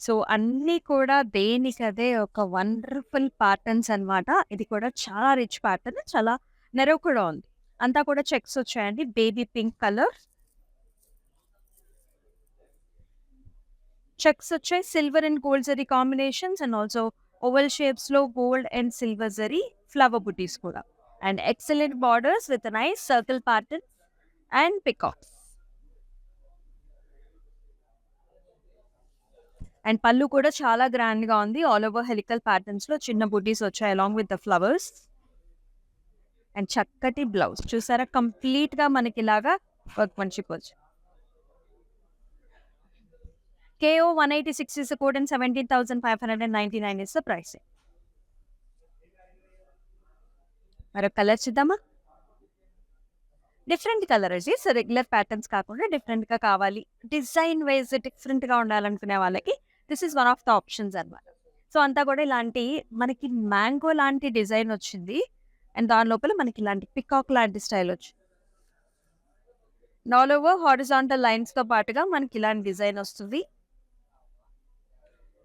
Speaker 1: సో, అన్నీ కూడా దేనికదే ఒక వండర్‌ఫుల్ ప్యాటర్న్స్ అన్నమాట. ఇది కూడా చాలా రిచ్ ప్యాటర్న్. చాలా నెరవ్ కూడా ఉంది. అంతా కూడా చెక్స్ వచ్చాయండి. Baby pink colour. చెక్స్ వచ్చాయి. Silver and gold zari combinations and also oval షేప్స్‌లో gold and silver zari flower బుటీస్ కూడా. And excellent borders with nice circle pattern and peacocks. And పళ్ళు కూడా చాలా గ్రాండ్‌గా ఉంది. ఆల్ ఓవర్ హెలికల్ ప్యాటర్న్స్‌లో చిన్న బుటీస్ వచ్చాయి along with the flowers. And చక్కటి బ్లౌజ్. చూసారా కంప్లీట్‌గా మనకిలాగా వర్క్‌మన్‌షిప్ వచ్చింది. KO 186 is the code and 17,599 is the pricing. మరొక కలర్ చూద్దామా? డిఫరెంట్ కలర్ ఇది. సో, రెగ్యులర్ ప్యాటర్న్స్ కాకుండా డిఫరెంట్‌గా కావాలి. డిజైన్ వైస్ డిఫరెంట్‌గా ఉండాలనుకునే వాళ్ళకి this is one of the options అన్నమాట. సో, అంతా కూడా ఇలాంటి మనకి మ్యాంగో లాంటి డిజైన్ వచ్చింది. అండ్ దాని లోపల మనకి ఇలాంటి పికాక్ లాంటి స్టైల్ వచ్చింది. ఆల్ ఓవర్ హారిజాంటల్ లైన్స్‌తో పాటుగా మనకి ఇలాంటి డిజైన్ వస్తుంది.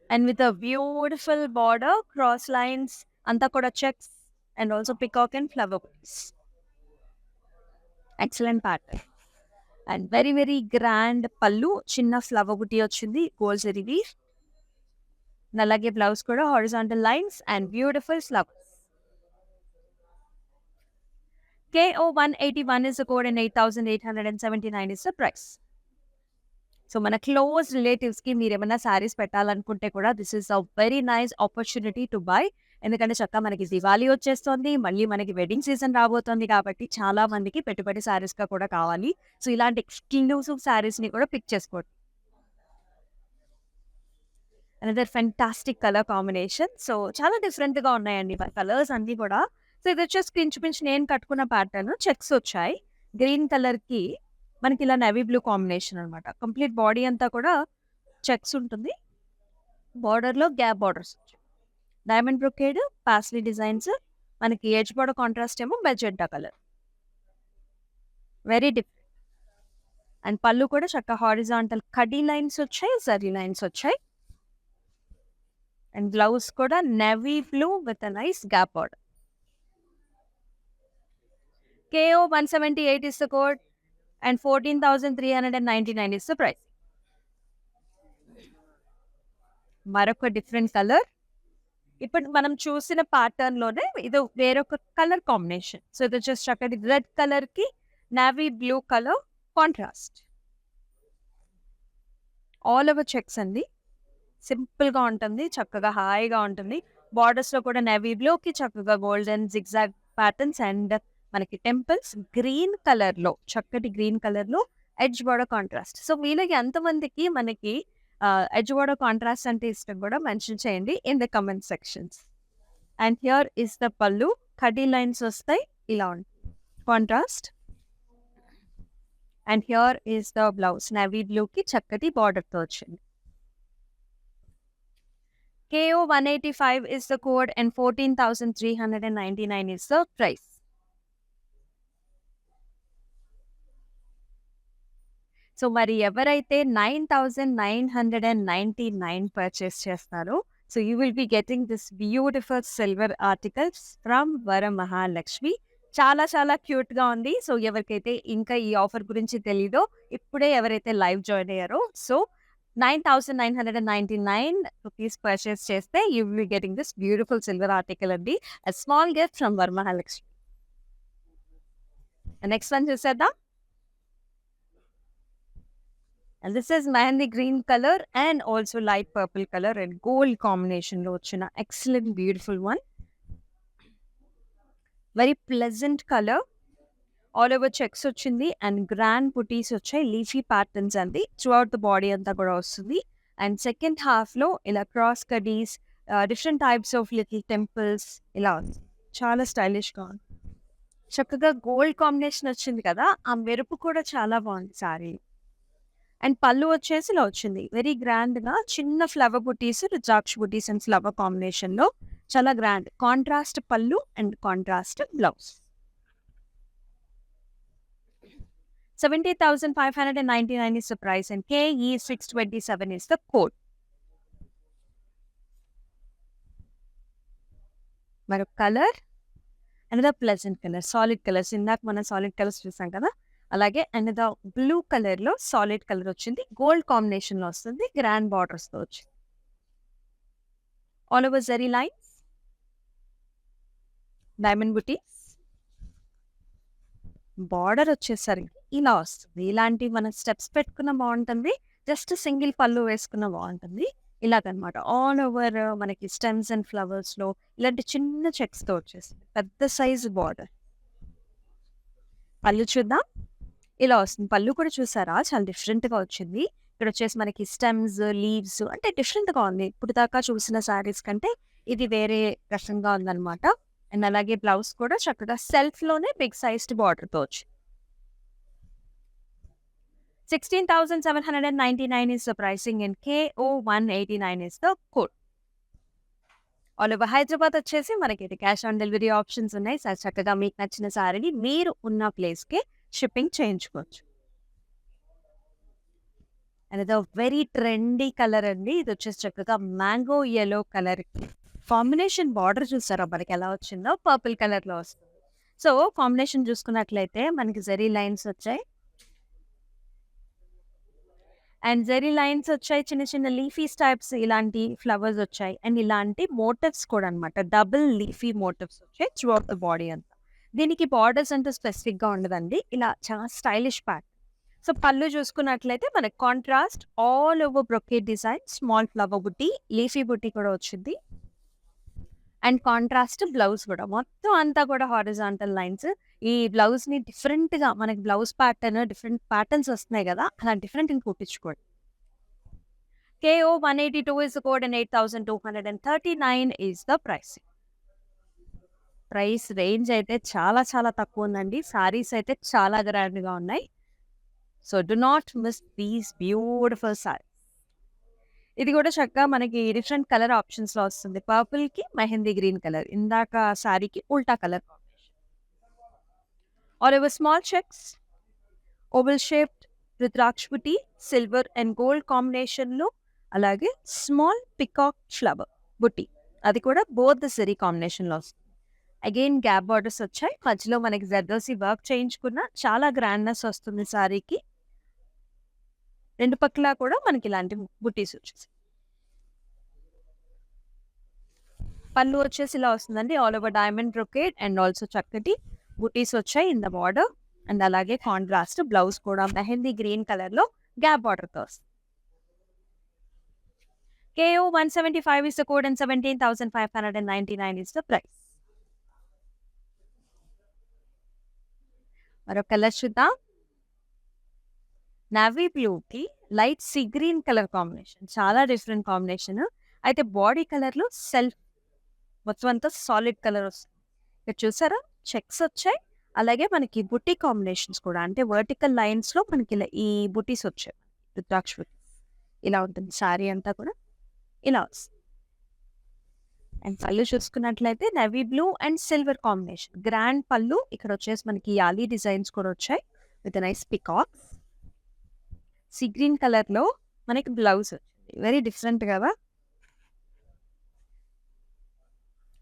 Speaker 1: And with a beautiful border, cross lines అంతా కూడా checks and also peacock and flower బుటీస్. Excellent pattern. And very very grand pallu. చిన్న ఫ్లవర్ బుటీ వచ్చింది. Gold zari weave. అలాగే బ్లౌజ్ కూడా horizontal lines and beautiful flowers. KO 181 is the code and 8,879 is the price. So, మన close రిలేటివ్స్‌కి మీరేమన్నా శారీస్ పెట్టాలనుకుంటే కూడా this is a very nice opportunity to buy. ఎందుకంటే చక్కగా మనకి దివాళీ వచ్చేస్తోంది. మళ్ళీ మనకి వెడ్డింగ్ సీజన్ రాబోతోంది కాబట్టి చాలా మందికి పెట్టుబడి శారీస్‌గా కూడా కావాలి. సో, ఇలాంటి ఎక్స్‌క్లూసివ్ శారీస్‌ని కూడా పిక్ చేసుకోండి. Another fantastic colour combination. So, చాలా డిఫరెంట్‌గా ఉన్నాయండి కలర్స్ అన్నీ కూడా. సో, ఇది వచ్చేసి ఇంచుమించు నేను కట్టుకున్న ప్యాటర్న్ చెక్స్ వచ్చాయి. గ్రీన్ కలర్‌కి మనకి ఇలా నేవీ బ్లూ కాంబినేషన్ అనమాట. కంప్లీట్ బాడీ అంతా కూడా చెక్స్ ఉంటుంది. బార్డర్‌లో gap borders. Diamond brocade, paisley designs. మనకి ఎడ్జ్ బార్డర్ కాంట్రాస్ట్ ఏమో magenta colour. Very different. And పళ్ళు కూడా చక్కగా హారిజాంటల్ కడీ లైన్స్ వచ్చాయి. జరీ లైన్స్ వచ్చాయి. అండ్ బ్లౌజ్ కూడా navy blue with a nice gap border. KO 178 is the code and 14,399 is the price. మరొక different colour. ఇప్పుడు మనం చూసిన ప్యాటర్న్‌లోనే ఇది వేరొక కలర్ కాంబినేషన్. సో, ఇది వచ్చేసి చక్కటి రెడ్ కలర్‌కి navy blue colour contrast. All over checks అండి. సింపుల్‌గా ఉంటుంది. చక్కగా హాయిగా ఉంటుంది. బార్డర్స్‌లో కూడా నేవీ బ్లూకి చక్కగా గోల్డెన్ జిగ్‌జాగ్ ప్యాటర్న్స్ అండ్ మనకి టెంపుల్స్ గ్రీన్ కలర్‌లో చక్కటి గ్రీన్ కలర్‌లో ఎడ్జ్ బార్డర్ కాంట్రాస్ట్. సో, మీలోకి ఎంతమందికి మనకి ఎడ్జ్ బార్డర్ కాంట్రాస్ట్ అంటే ఇష్టం కూడా మెన్షన్ చేయండి in the comment sections. And here is the పళ్ళు. కడీ లైన్స్ వస్తాయి. ఇలా ఉంటుంది contrast. And here is the blouse. Navy బ్లూకి చక్కటి బార్డర్‌తో వచ్చింది. KO 185 is the code and 14,399 is the price. So, మరి ఎవరైతే 9,999 పర్చేస్ చేస్తారో so you will be getting this beautiful silver articles from Varamahalakshmi. చాలా చాలా క్యూట్‌గా ఉంది. సో ఎవరికైతే ఇంకా ఈ ఆఫర్ గురించి తెలీదో ఇప్పుడే ఎవరైతే లైవ్ జాయిన్ అయ్యారో సో 9,999 రూపీస్ పర్చేస్ చేస్తే you will be getting this beautiful silver article అండి. A small gift from Varamahalakshmi. Next one చూసేద్దాం. And this is mehndi green colour and also light purple colour and gold combination లో వచ్చిన excellent beautiful one. Very pleasant colour. All over checks వచ్చింది and grand పుటీస్ వచ్చాయి. Leafy patterns అండి throughout the body అంతా కూడా వస్తుంది. అండ్ సెకండ్ హాఫ్ లో ఇలా క్రాస్ కడీస్, different types of little temples ఇలా ఉంది. చాలా స్టైలిష్ గా ఉంది. చక్కగా గోల్డ్ కాంబినేషన్ వచ్చింది కదా, ఆ మెరుపు కూడా చాలా బాగుంది సారీ. అండ్ పళ్ళు వచ్చేసి ఇలా వచ్చింది. వెరీ గ్రాండ్ గా చిన్న flower buttis, rudraksha buttis and flower combination లో చాలా గ్రాండ్. కాంట్రాస్ట్ పళ్ళు and contrast blouse. 70,599 is the price and KE627 is the code. మరొక colour, another pleasant colour, solid colours. ఇందాక మనం సాలిడ్ కలర్స్ చూసాం కదా, అలాగే అనదర్ బ్లూ కలర్ లో సాలిడ్ కలర్ వచ్చింది. గోల్డ్ కాంబినేషన్ లో వస్తుంది. గ్రాండ్ బార్డర్స్ తో వచ్చింది. All over zari lines, diamond బుటీస్. బార్డర్ వచ్చేసరికి ఇలా వస్తుంది. ఇలాంటి మనం స్టెప్స్ పెట్టుకున్న బాగుంటుంది, జస్ట్ సింగిల్ పళ్ళు వేసుకున్న బాగుంటుంది. ఇలాగనమాట ఆల్ ఓవర్ మనకి స్టెమ్స్ అండ్ ఫ్లవర్స్ లో ఇలాంటి చిన్న చెక్స్ తో వచ్చేస్తుంది. పెద్ద సైజ్ బార్డర్. పళ్ళు చూద్దాం. ఇలా వస్తుంది. పళ్ళు కూడా చూసారా చాలా డిఫరెంట్ గా వచ్చింది. ఇక్కడ వచ్చేసి మనకి స్టెమ్స్, లీవ్స్ అంటే డిఫరెంట్ గా ఉంది. ఇప్పుడు దాకా చూసిన శారీస్ కంటే ఇది వేరే రకంగా ఉందన్నమాట. అండ్ అలాగే బ్లౌజ్ కూడా చక్కగా సెల్ఫ్ లోనే బిగ్ సైజ్డ్ బార్డర్ తో వచ్చి 16,799 is the pricing and KO189 is the code. All over Hyderabad వచ్చేసి మనకి ఇది క్యాష్ ఆన్ డెలివరీ ఆప్షన్స్ ఉన్నాయి. చక్కగా మీకు నచ్చిన సారీని మీరు ఉన్న ప్లేస్ కి షిప్పింగ్ చేయించుకోవచ్చు. అనేది వెరీ ట్రెండీ కలర్ అండి. ఇది వచ్చేసి చక్కగా mango yellow colour combination. Border చూసారా మనకి ఎలా వచ్చిందో, పర్పుల్ కలర్ లో వస్తుంది. సో కాంబినేషన్ చూసుకున్నట్లయితే మనకి జరీ లైన్స్ వచ్చాయి అండ్ జరీ లైన్స్ వచ్చాయి. చిన్న చిన్న లీఫీస్ టైప్స్ ఇలాంటి ఫ్లవర్స్ వచ్చాయి అండ్ ఇలాంటి మోటివ్స్ కూడా అనమాట. డబుల్ లీఫీ మోటివ్స్ వచ్చాయి త్రూ అవుట్ ద బాడీ అంతా. దీనికి బార్డర్స్ అంటూ స్పెసిఫిక్ గా ఉండదండి. ఇలా చాలా స్టైలిష్ ప్యాక్. సో పళ్ళు చూసుకున్నట్లయితే మనకి contrast all over brocade design, small flower బుట్టి, లీఫీ బుట్టి కూడా వచ్చింది. అండ్ కాంట్రాస్ట్ బ్లౌజ్ కూడా మొత్తం అంతా కూడా హారిజాంటల్ లైన్స్. ఈ బ్లౌజ్ ని డిఫరెంట్ గా మనకి బ్లౌజ్ ప్యాటర్న్ డిఫరెంట్ ప్యాటర్న్స్ వస్తున్నాయి కదా, అలా డిఫరెంట్ గా కుట్టించుకోండి. KO182 is the code and 8,239 is the price. Price range అయితే చాలా చాలా తక్కువ ఉందండి. సారీస్ అయితే చాలా గ్రాండ్ గా ఉన్నాయి. So do not miss these beautiful sorry. ఇది కూడా చక్కగా మనకి డిఫరెంట్ కలర్ ఆప్షన్స్ లో వస్తుంది. పర్పుల్ కి మెహందీ గ్రీన్ కలర్, ఇందాక సారీకి ఉల్టా colour combination. All over small checks, oval shaped rudraksha butti, silver and gold combination లో, అలాగే స్మాల్ పికాక్ ఫ్లవర్ బుట్టి, అది కూడా బోత్ ద జరీ కాంబినేషన్ లో వస్తుంది. అగైన్ గ్యాప్ బార్డర్స్ వచ్చాయి. మధ్యలో మనకి జర్దోసి వర్క్ చేయించుకున్న చాలా గ్రాండ్నెస్ వస్తుంది సారీకి. రెండు పక్కల కూడా మనకి ఇలాంటి బుట్టీస్ వచ్చేసి. పళ్ళు వచ్చేసి ఇలా వస్తుందండి. All over diamond brocade and also చక్కటి బుటీస్ వచ్చాయి ఇన్ ద బార్డర్. అండ్ అలాగే కాంట్రాస్ట్ బ్లౌజ్ కూడా మెహందీ గ్రీన్ కలర్ లో గ్యాప్ బార్డర్ తో వస్తుంది. KO175 is the code and 17,599 is the price. మరో కలర్ చూద్దాం. నావీ బ్లూ కి light sea green colour combination, చాలా డిఫరెంట్ కాంబినేషన్. అయితే బాడీ కలర్ లో సెల్ఫ్ మొత్తం అంతా సాలిడ్ కలర్ వస్తుంది. ఇక్కడ చూసారా చెక్స్ వచ్చాయి. అలాగే మనకి బుట్టి కాంబినేషన్స్ కూడా, అంటే వర్టికల్ లైన్స్ లో మనకి ఇలా ఈ బుటీస్ వచ్చాయి. రుద్రాక్ష బుటీస్ ఇలా ఉంటుంది. సారీ అంతా కూడా ఇలా వస్తుంది. అండ్ పళ్ళు చూసుకున్నట్లయితే navy blue and silver combination, grand pallu. ఇక్కడ వచ్చేసి మనకి యాలీ డిజైన్స్ కూడా వచ్చాయి with nice peacocks. Sea green colour లో మనకి బ్లౌజ్ వచ్చింది. వెరీ డిఫరెంట్ కదా.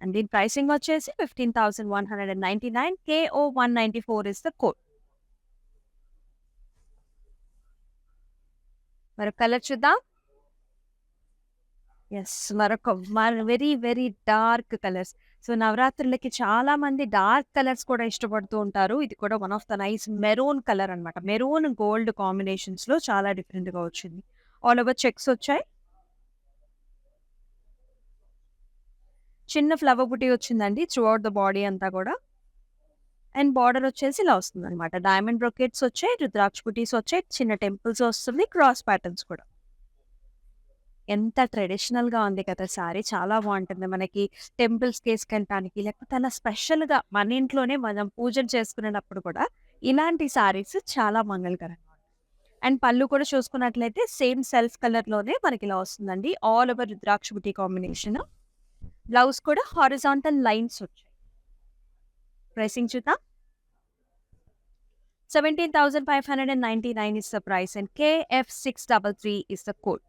Speaker 1: అండ్ దీని ప్రైసింగ్ వచ్చేసి 15,199. KO194 is the code. మరొక కలర్ చూద్దాం. మరొక very very dark colours. So నవరాత్రులకి చాలా మంది డార్క్ కలర్స్ కూడా ఇష్టపడుతూ ఉంటారు. ఇది కూడా one of the nice maroon colour అనమాట. మెరూన్ గోల్డ్ కాంబినేషన్స్ లో చాలా డిఫరెంట్ గా వచ్చింది. ఆల్ ఓవర్ చెక్స్ వచ్చాయి. చిన్న ఫ్లవర్ బుటీ వచ్చిందండి త్రూ అవుట్ ద బాడీ అంతా కూడా. అండ్ బార్డర్ వచ్చేసి ఇలా వస్తుంది అనమాట. డైమండ్ బ్రొకెట్స్ వచ్చాయి, రుద్రాక్ష బుటీస్ వచ్చాయి, చిన్న టెంపుల్స్ వస్తుంది, క్రాస్ ప్యాటర్న్స్ కూడా. ఎంత ట్రెడిషనల్ గా ఉంది కదా సారీ. చాలా బాగుంటుంది మనకి టెంపుల్స్ వేసుకెళ్ళటానికి, లేకపోతే అలా స్పెషల్ గా మన ఇంట్లోనే మనం పూజలు చేసుకునేటప్పుడు కూడా ఇలాంటి సారీస్ చాలా మంగళకరంగా. అండ్ పళ్ళు కూడా చూసుకున్నట్లయితే సేమ్ సెల్ఫ్ కలర్ లోనే మనకి ఇలా వస్తుందండి. ఆల్ ఓవర్ రుద్రాక్ష బుటీ కాంబినేషన్. బ్లౌజ్ కూడా హారిజాంటల్ లైన్స్ వచ్చాయి. ప్రైసింగ్ చూద్దాం. 17,599 is the price and KF633 is the code.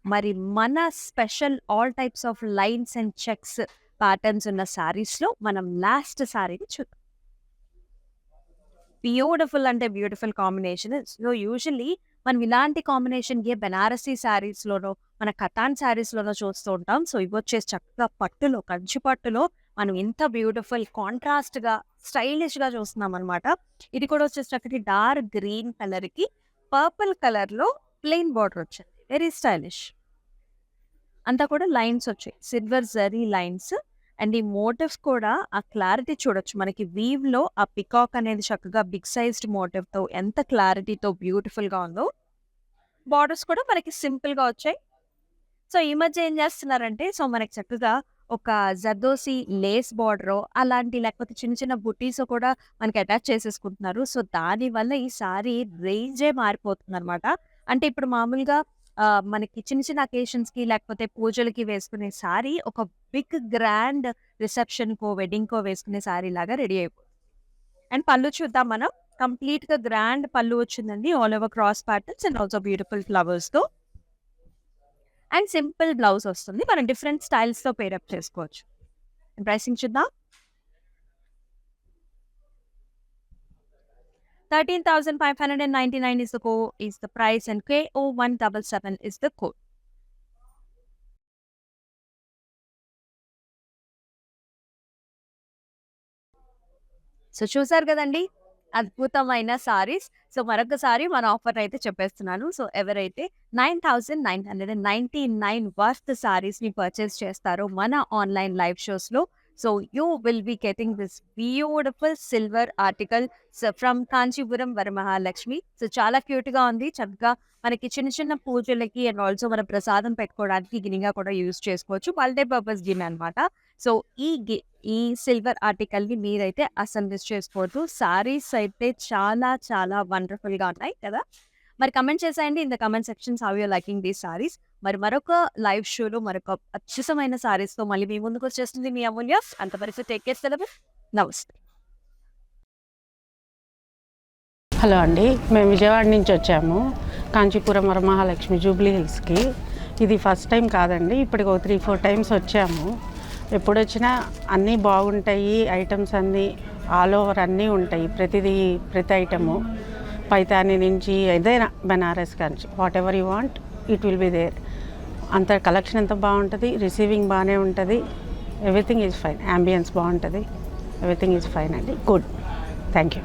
Speaker 1: మరి మన special all types of lines and checks patterns ఉన్న సారీస్ లో మనం లాస్ట్ సారీని చూద్దాం. బ్యూటిఫుల్ అంటే బ్యూటిఫుల్ కాంబినేషన్. సో యూజువల్లీ మనం ఇలాంటి కాంబినేషన్ ఏ బెనారసీ శారీస్ లోనో, మన కతాన్ శారీస్ లోనో చూస్తూ ఉంటాం. సో ఇవి వచ్చేసి చక్కగా పట్టులో, కంచి పట్టులో మనం ఇంత బ్యూటిఫుల్ కాంట్రాస్ట్ గా స్టైలిష్ గా చూస్తున్నాం అనమాట. ఇది కూడా వచ్చేసి చక్కటి డార్క్ గ్రీన్ కలర్ కి పర్పుల్ కలర్ లో ప్లెయిన్ బార్డర్ వచ్చింది. Very stylish. అంతా కూడా లైన్స్ వచ్చాయి, సిల్వర్ జరీ లైన్స్. అండ్ ఈ మోటివ్స్ కూడా ఆ క్లారిటీ చూడొచ్చు. మనకి వీవ్ లో ఆ పికాక్ అనేది చక్కగా బిగ్ సైజ్డ్ మోటివ్ తో ఎంత క్లారిటీతో బ్యూటిఫుల్ గా ఉందో. బార్డర్స్ కూడా మనకి సింపుల్ గా వచ్చాయి. సో ఈ మధ్య ఏం చేస్తున్నారంటే, సో మనకి చక్కగా ఒక జర్దోసి లేస్ బార్డర్ అలాంటి, లేకపోతే చిన్న చిన్న బుటీస్ కూడా మనకి అటాచ్ చేసేసుకుంటున్నారు. సో దాని వల్ల ఈ సారీ రేంజే మారిపోతుంది అనమాట. అంటే ఇప్పుడు మామూలుగా మనకి చిన్న చిన్న అకేషన్స్ కి, లేకపోతే పూజలకి వేసుకునే సారీ ఒక బిగ్ గ్రాండ్ రిసెప్షన్ కో, వెడ్డింగ్ కో వేసుకునే సారీ లాగా రెడీ అయిపోతుంది. అండ్ పళ్ళు చూద్దాం మనం. కంప్లీట్ గా గ్రాండ్ పళ్ళు వచ్చిందండి. All over cross patterns and also beautiful flowers తో. అండ్ సింపుల్ బ్లౌజ్ వస్తుంది. మనం డిఫరెంట్ స్టైల్స్ తో పేరప్ చేసుకోవచ్చు. ప్రైసింగ్ చూద్దాం. 13,599 is the price and KO177 is the code. So చూసారు కదండి అద్భుతమైన సారీస్. సో మరొకసారి మన ఆఫర్ అయితే చెప్పేస్తున్నాను. సో ఎవరైతే 9,999 వర్త్ సారీస్ ని పర్చేస్ చేస్తారో మన ఆన్లైన్ లైవ్ షోస్ లో, so you will be getting this beautiful silver article from Kanchipuram Varamahalakshmi. So చాలా క్యూట్ గా ఉంది. చక్కగా మనకి చిన్న చిన్న పూజలకి అండ్ ఆల్సో మన ప్రసాదం పెట్టుకోవడానికి గిన్నెగా కూడా యూజ్ చేసుకోవచ్చు. మల్టీ పర్పస్ గిన్నె అనమాట. సో ఈ సిల్వర్ ఆర్టికల్ ని మీరైతే అసలు మిస్ చేసుకోవద్దు. సారీస్ అయితే చాలా చాలా వండర్ఫుల్ గా ఉన్నాయి కదా. మరి కమెంట్ చేసేయండి in the comment sections how you liking these saris. మరి మరొక లైవ్ షోలో మరొక అద్భుతమైన సారీస్ తో మళ్ళీ మీ ముందుకు వచ్చేస్తుంది మీ అమూల్య. అంతవరకు టేక్ కేర్. సెలవు. నమస్తే.
Speaker 2: హలో అండి, మేము విజయవాడ నుంచి వచ్చాము కాంచీపురం వరమహాలక్ష్మి జూబ్లీ హిల్స్కి. ఇది ఫస్ట్ టైం కాదండి, ఇప్పటికి ఒక 3-4 టైమ్స్ వచ్చాము. ఎప్పుడు వచ్చినా అన్నీ బాగుంటాయి. ఐటమ్స్ అన్నీ ఆల్ ఓవర్ అన్నీ ఉంటాయి. ప్రతి ఐటము పైతాని నుంచి ఏదైనా Banaras Kanchi whatever you want it will be there. అంత కలెక్షన్ ఎంత బాగుంటుంది, రిసీవింగ్ బాగానే ఉంటుంది. Everything is fine. యాంబియన్స్ బాగుంటుంది. ఎవ్రీథింగ్ ఈజ్ ఫైన్ అండి. గుడ్. Thank you.